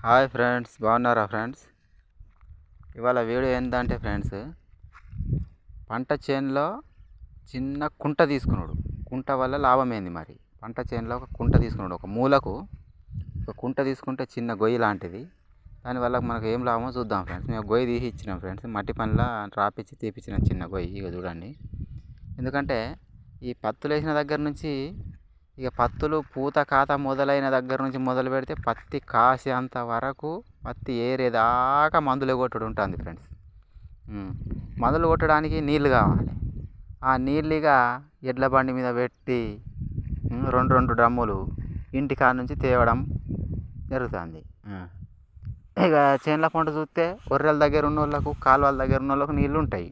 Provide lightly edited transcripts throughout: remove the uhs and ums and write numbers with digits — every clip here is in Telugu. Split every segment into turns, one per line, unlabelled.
హాయ్ ఫ్రెండ్స్, బాగున్నారా ఫ్రెండ్స్? ఇవాళ వీడియో ఏంటంటే ఫ్రెండ్స్, పంట చేనులో చిన్న కుంట తీసుకున్నాడు. కుంట వల్ల లాభం ఏంది మరి? పంట చేనులో ఒక కుంట తీసుకున్నాడు, ఒక మూలకు ఒక కుంట తీసుకుంటే చిన్న గొయ్యి లాంటిది. దానివల్ల మనకు ఏం లాభమో చూద్దాం ఫ్రెండ్స్. మేము గొయ్యి తీసి ఇచ్చినాం ఫ్రెండ్స్, మట్టి పనిలా రాపిచ్చి తీపిచ్చినాం చిన్న గొయ్యి. ఇక చూడండి, ఎందుకంటే ఈ పత్తులు వేసిన దగ్గర నుంచి ఇక పత్తులు పూత కాత మొదలైన దగ్గర నుంచి మొదలు పెడితే పత్తి కాసేంత వరకు పత్తి ఏరేదాకా మందులు కొట్టుడు ఉంటుంది ఫ్రెండ్స్. మందులు కొట్టడానికి నీళ్ళు కావాలి. ఆ నీళ్ళుగా ఎడ్ల బండి మీద పెట్టి రెండు డ్రమ్ములు ఇంటికాడ నుంచి తేవడం జరుగుతుంది. ఇక చేనుల పంట చూస్తే ఒర్రెల దగ్గర ఉన్న వాళ్ళకు, కాలువల దగ్గర ఉన్న వాళ్ళకు నీళ్ళు ఉంటాయి.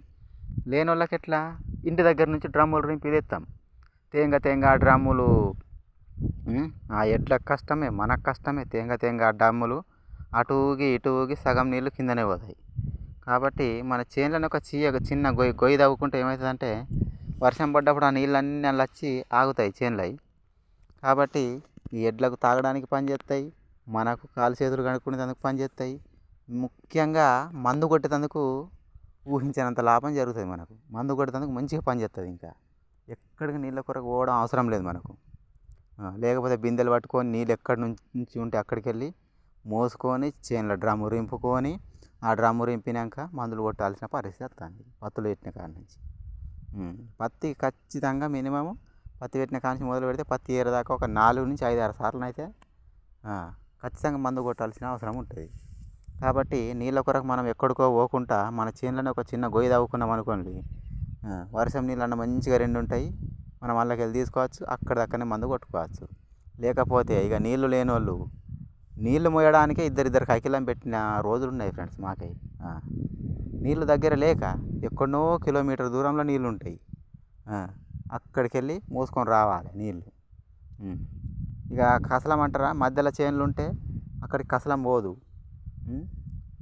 లేని వాళ్ళకి ఎట్లా? ఇంటి దగ్గర నుంచి డ్రమ్ములు రింపి తెస్తాం. తేంగ డ్రమ్ములు ఆ ఎడ్లకు కష్టమే, మనకు కష్టమే. తేంగ డ్రమ్ములు అటు ఊగి ఇటు ఊగి సగం నీళ్ళు కిందనే పోతాయి. కాబట్టి మన చేనులను ఒక చిన్న గొయ్యి తవ్వుకుంటే ఏమవుతుందంటే వర్షం పడ్డప్పుడు ఆ నీళ్ళన్నీ అలా వచ్చి ఆగుతాయి చేనులవి. కాబట్టి ఈ ఎడ్లకు తాగడానికి పనిచేస్తాయి, మనకు కాలు చేతులు కడుక్కునేందుకు పనిచేస్తాయి. ముఖ్యంగా మందు కొట్టేందుకు ఊహించినంత లాభం జరుగుతుంది మనకు. మందు కొట్టేందుకు మంచిగా పనిచేస్తుంది. ఇంకా ఎక్కడికి నీళ్ళ కొరకు పోవడం అవసరం లేదు మనకు. లేకపోతే బిందెలు పట్టుకొని నీళ్ళు ఎక్కడి నుంచి ఉంటే అక్కడికి వెళ్ళి మోసుకొని చేనులో డ్రమ్ము రింపుకొని ఆ డ్రమ్ము రింపినాక మందులు కొట్టాల్సిన పరిస్థితి వస్తుంది పత్తులు పెట్టిన కాడ నుంచి. పత్తి ఖచ్చితంగా మినిమం పత్తి పెట్టిన కాడ నుంచి మొదలు పెడితే పత్తి ఏరేదాకా ఒక 4 నుంచి 5-6 సార్లు అయితే ఖచ్చితంగా మందు కొట్టాల్సిన అవసరం ఉంటుంది. కాబట్టి నీళ్ళ కొరకు మనం ఎక్కడికో పోకుండా మన చేనులోనే ఒక చిన్న గొయ్యి తవ్వుకున్నాం అనుకోండి, వర్షం నీళ్ళు అన్న మంచిగా 2 ఉంటాయి. మనం వాళ్ళకి వెళ్ళి తీసుకోవచ్చు, అక్కడనే మందు కొట్టుకోవచ్చు. లేకపోతే ఇక నీళ్లు లేని వాళ్ళు నీళ్లు మోయడానికే ఇద్దరు కైకిలం పెట్టిన రోజులు ఉన్నాయి ఫ్రెండ్స్ మాకై. నీళ్ళు దగ్గర లేక ఎక్కడనో కిలోమీటర్ దూరంలో నీళ్ళు ఉంటాయి. అక్కడికి వెళ్ళి మోసుకొని రావాలి నీళ్ళు. ఇక కసలం అంటారా, మధ్యలో చేనులు ఉంటే అక్కడికి కసలం పోదు.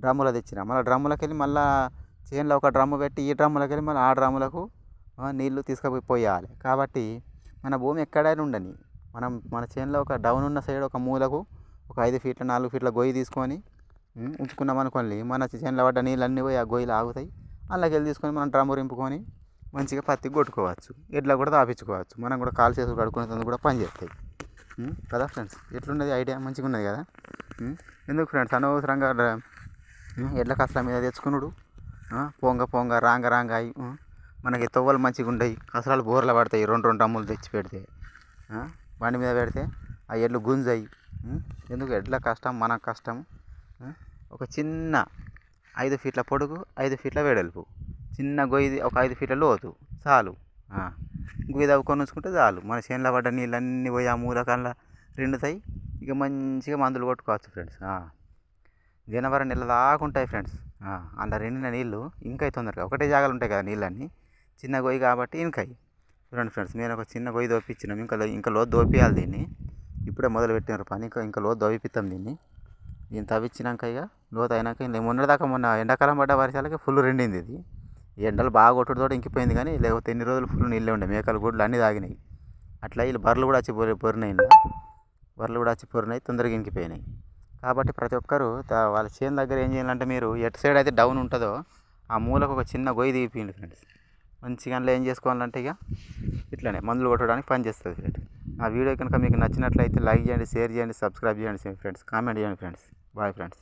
డ్రమ్ములో తెచ్చిన మళ్ళీ డ్రమ్ములకి వెళ్ళి మళ్ళీ చేనులో ఒక డ్రమ్ము పెట్టి ఈ డ్రమ్ములకి వెళ్ళి మళ్ళీ ఆ డ్రమ్ములకు నీళ్ళు తీసుకుపోయాలి. కాబట్టి మన భూమి ఎక్కడైనా ఉండని మన చేనులో ఒక డౌన్ ఉన్న సైడ్ ఒక మూలకు ఒక 5 ఫీట్ల 4 ఫీట్ల గొయ్యి తీసుకొని ఉంచుకున్నాం అనుకోండి, మన చేనులో పడ్డ నీళ్ళు అన్నీ పోయి ఆ గొయ్యిలు ఆగుతాయి. అందులోకి వెళ్ళి తీసుకొని మనం డ్రమ్ము రింపుకొని మంచిగా పత్తి కొట్టుకోవచ్చు, ఎడ్లకు కూడా తాపించుకోవచ్చు. మనం కూడా కాలు చేతులు కడుక్కునేందుకు కూడా పని చేస్తాయి కదా ఫ్రెండ్స్. ఎట్లున్నది ఐడియా? మంచిగా ఉన్నది కదా. ఎందుకు ఫ్రెండ్స్ అనవసరంగా ఎడ్ల కసల మీద తెచ్చుకున్నాడు, పొంగ రాంగ అయి మనకి తొవ్వలు మంచిగా ఉండయి, కసరాలు బోర్లు పడతాయి. 2 డ్రమ్ములు తెచ్చి పెడితే బండి మీద పెడితే ఆ ఎడ్లు గుంజయి. ఎందుకు? ఎడ్ల కష్టం, మనకు కష్టం. ఒక చిన్న 5 ఫీట్ల పొడుగు, 5 ఫీట్ల వెడల్పు చిన్న గొయ్యి, ఒక 5 ఫీట్ల లోతు చాలు. గొయ్యి తవ్వుకొని ఉంచుకుంటే చాలు. మన చేనులో పడ్డ నీళ్ళన్నీ పోయి ఆ మూలకల్లా రెండుతాయి. ఇక మంచిగా మందులు కొట్టుకోవచ్చు ఫ్రెండ్స్. జనవరి నెల దాకా ఉంటాయి ఫ్రెండ్స్. అందులో రెండిన నీళ్ళు ఇంకా తొందరగా ఒకటే జాగాలు ఉంటాయి కదా నీళ్ళన్నీ. చిన్న గొయ్యి కాబట్టి ఇంకాయి. చూడండి ఫ్రెండ్స్, నేను ఒక చిన్న గొయ్యి దోపించినాం. ఇంకా లోతు దోపియాలి దీన్ని. ఇప్పుడే మొదలు పెట్టినారు పని. ఇంకా లోతు దోపిస్తాం దీన్ని తవ్వించినాక. ఇక లోతు అయినాక మొన్న ఎండాకాలం పడ్డ వర్షాలకి ఫుల్ రెండింది ఇది. ఎండలు బాగా కొట్టుడుతో ఇంకిపోయింది. కానీ లేకపోతే ఎన్ని రోజులు ఫుల్ నీళ్ళే ఉండే, మేకలు గుడ్లు అన్నీ తాగినాయి. అట్లా వీళ్ళు బర్రెలు కూడా వచ్చి పొరినాయి, తొందరగా ఇంకిపోయినాయి. కాబట్టి ప్రతి ఒక్కరు వాళ్ళ చేను దగ్గర ఏం చేయాలంటే, మీరు ఎటు సైడ్ అయితే డౌన్ ఉంటుందో ఆ మూలకు ఒక చిన్న గొయ్యి తీపియండి ఫ్రెండ్స్. మంచిగా అందులో ఏం చేసుకోవాలంటే ఇక ఇట్లనే మందులు కొట్టడానికి పని చేస్తుంది ఫ్రెండ్స్. ఆ వీడియో కనుక మీకు నచ్చినట్లయితే లైక్ చేయండి, షేర్ చేయండి, సబ్స్క్రైబ్ చేయండి ఫ్రెండ్స్, కామెంట్ చేయండి ఫ్రెండ్స్. Bye friends.